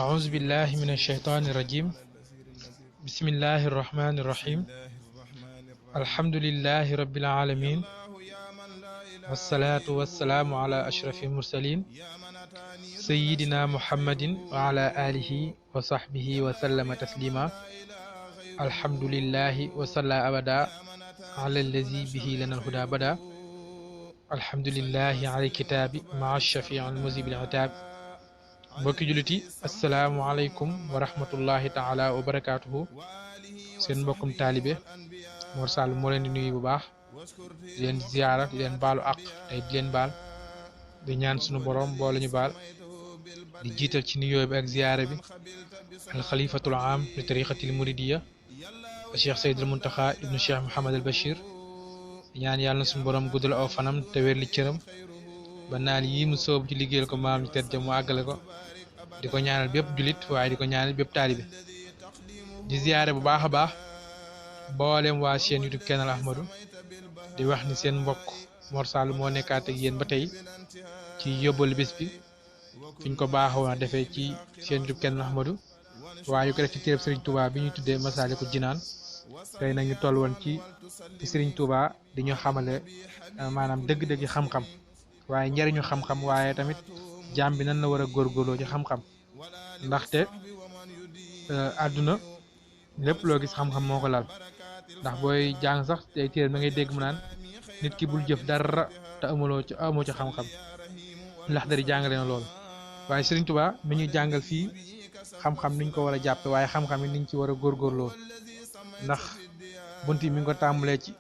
أعوذ بالله من الشيطان الرجيم. بسم الله الرحمن الرحيم. الحمد لله رب العالمين، والصلاة والسلام على أشرف المرسلين سيدنا محمد وعلى آله وصحبه وسلم تسليما. الحمد لله وصلى أبدا على الذي به لنا الهدى بدا. الحمد لله على الكتاب مع الشفيع المذيب العتاب. mbokki juliti asalaamualeykum wa rahmatullahi taala wa barakaatuhu. seen mbokkum taalibe Mor Sall moo leen di nuyu bu baax, di leen ziyaara, di leen baalu àq tey di leen baal, di ñaan sunu borom boole ñu baal, di jiital ci nuyoo bi ak ziyaara bi alxalifatul am li tariqatil muridiya Cheikh Seydil Muntaxa ibnu Cheikh Mouhamad al Bachir. di ñaan yàlla na sunu borom guddal aw fanam te wér li cëram ba naal yi mu soobu ci liggéeyal ko maam ñu tedd mu àggale ko. di ko ñaanal bépp julit waaye di ko ñaanal bépp taalibe. di ziyaare bu baax a baax mboolem waa chaîne YouTube Kennal Ahmadou. di wax ni seen mbokk Mor Sall moo nekkaat ak yéen ba tey ci yóbbalu bés bi fiñ ko baaxoo na defee ci chaîne YouTube Kennal Ahmadou, waaye yu ko def ci téereb Serigne Touba bi ñuy tuddee Masaalikul Jinaan. tey nag ñu toll woon ci Serigne Touba di ñu xamale maanaam dëgg-dëgg xam-xam, waaye njariñu xam-xam, waaye tamit jaam bi nan la war a góorgóorloo ci xam-xam. ndaxte àdduna lépp loo gis xam-xam moo ko lal. ndax booy jàng sax tey téere da ngay dégg mu naan nit ki bul jëf dara te amoo ci xam-xam. ndax dari jàngale na loolu, waaye Serigne Touba mi ñuy jàngal fii xam-xam niñ ko war a jàppe, waaye xam-xam yi niñ ci war a góorgóorloo. ndax bunt yi mi ngi ko tàmbalee ci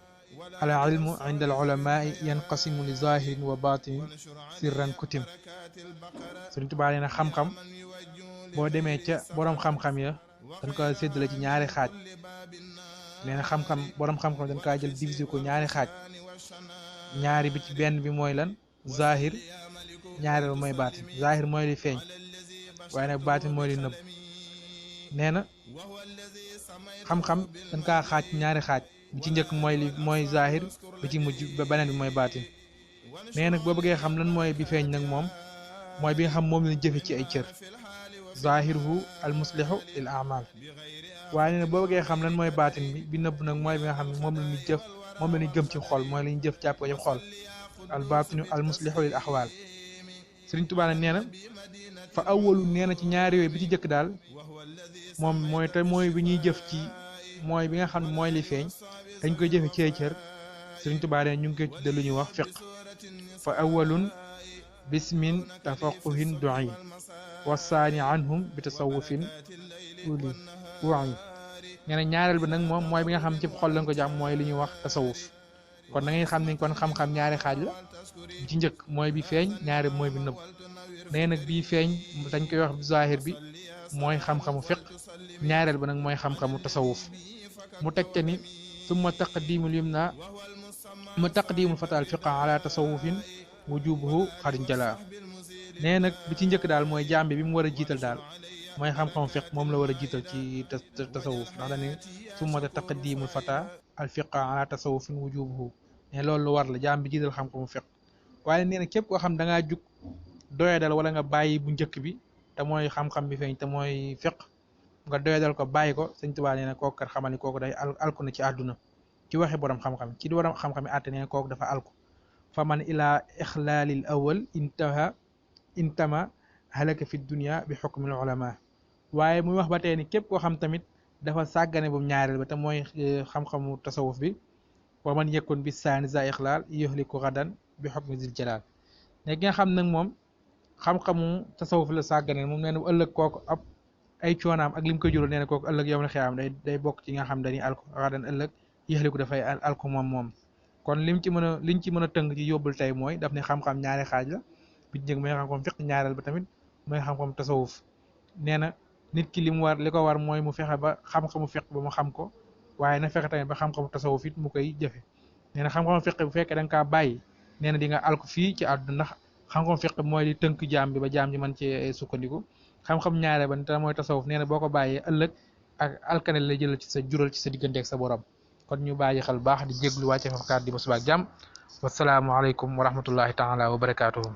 al ilmu inda al ulamai yanqasimu li zahirin wa batinin sirran kutim. Serigne Touba nee na xam-xam boo demee ca borom xam-xam ya dañ ko séddale ci ñaari xaaj. nee na xam-xam borom xam-xam dañ kaa jël diviser ko ñaari xaaj. ñaari bi ci benn bi mooy lan zahir, ñaari ba mooy baatin. zahir mooy li feeñ, waaye nag baatin mooy li nëbb. nee na xam-xam dañ kaa xaaj ñaari xaaj. bi ci njëkk mooy zahir, bi ci mujj ba beneen bi mooy baatin. nee nag boo bëggee xam lan mooy bi feeñ nag moom mooy bi nga xam moom lañ jëfe ci ay cër. zahiruhu al muslihu lil amal. waaye nee na boo bëggee xam lan mooy baatin bi nëbb nag mooy bi nga xam ne moom la ñuy jëf, moom la ñuy gëm ci xol, mooy la ñuy jëf jàpp ko ci xol. al batinu al muslihu lil ahwal. Serigne Touba nag nee na fa awwalu nee na ci ñaari yooyu bi ci jëkk daal moom mooy te mooy bi ñuy jëf ci, mooy bi nga xam ne mooy li feeñ dañ koy jëfe ci ay cër. Serigne Touba nee ñu ngi koy tudde lu ñuy wax fiq. fa awwalun bismin tafaquhin du'i wasaani anhum bi tasawufin uli wayi. nee na ñaareel bi nag moom mooy bi nga xam ci xol lañ ko jàpp, mooy li ñuy wax tasawuf. kon da ngay xam ni kon xam-xam ñaari xaaj la. bi ci njëkk mooy bi feeñ, ñaari mooy bi nëbb. nee nag bii feeñ dañ koy wax zahir bi mooy xam-xamu fiq, ñaareel ba nag mooy xam-xamu tasawuf. mu teg ca ni summa taqdimul fatal fiqa ala tasawufin wujubuhu xarin jala. nee nag bi ci njëkk daal mooy jaam bi mu war a jiital daal mooy xam-xamu fiq, moom la war a jiital ci tasawuf. ndax dañu summa taqdimul fata al fiqa ala tasawufin wujubuhu. ne loolu lu war la, jaam bi jiital xam-xamu fiq. waaye nee na képp koo xam da ngaa jug doyadal wala nga bàyyi bu njëkk bi te mooy xam-xam bi feeñ te mooy fiq, nga doyadal ko bàyyi ko, Sëñ Tuubaa nee na kooku kat xamal ni kooku day alku na ci àdduna. ci waxe borom xam-xam ci di borom xam-xam yi àtte nee na kooku dafa alku. fa man ilaa ixlaalil awal intama halaka fi dunia bi xukmil ulama. waaye muy wax ba tey ni képp koo xam tamit dafa sàggane bu ñaareel ba te mooy xam-xamu tasawuf bi, wa man yekkoon bi saani za ixlaal yoxliku gadan bi xukmi zil jalaal. ne ki nga xam nag moom xam-xamu tasawuf la sàggane moom nee na bu ëllëg kooku ab ay coonaam ak lim koy jural, nee na kooku ëllëg yow na xiyaam day bokk ci nga xam dañuy alko gadan ëllëg yoxliku dafay alko moom. kon liñ ci mën a tënk ci yóbbul tey mooy daf ne xam-xam ñaari xaaj la. bi ci njëkk mooy xam-xam fiq, ñaareel ba tamit mooy xam-xam tasawuf. nee na nit ki li ko war mooy mu fexe ba xam-xamu fiq ba mu xam ko, waaye na fexe tamit ba xam-xamu tasawuf it mu koy jëfe. nee na xam-xamu fiq bu fekkee da nga kaa bàyyi, nee na di nga alku fii ci àdduna, ndax xam-xamu fiq mooy li tënk jaam bi ba jaam ji mën cee sukkandiku. xam-xam ñaareel ba te mooy tasawuf, nee na boo ko bàyyee ëllëg ak alkane la jëlal ci sa jural ci sa diggante ak sa borom. kon ñu bàyyi xel baax di jéglu wàcce fa kàddu di ba subaak jàmm. wasalaamualeykum wa rahmatullahi taala wa barakaatuhu.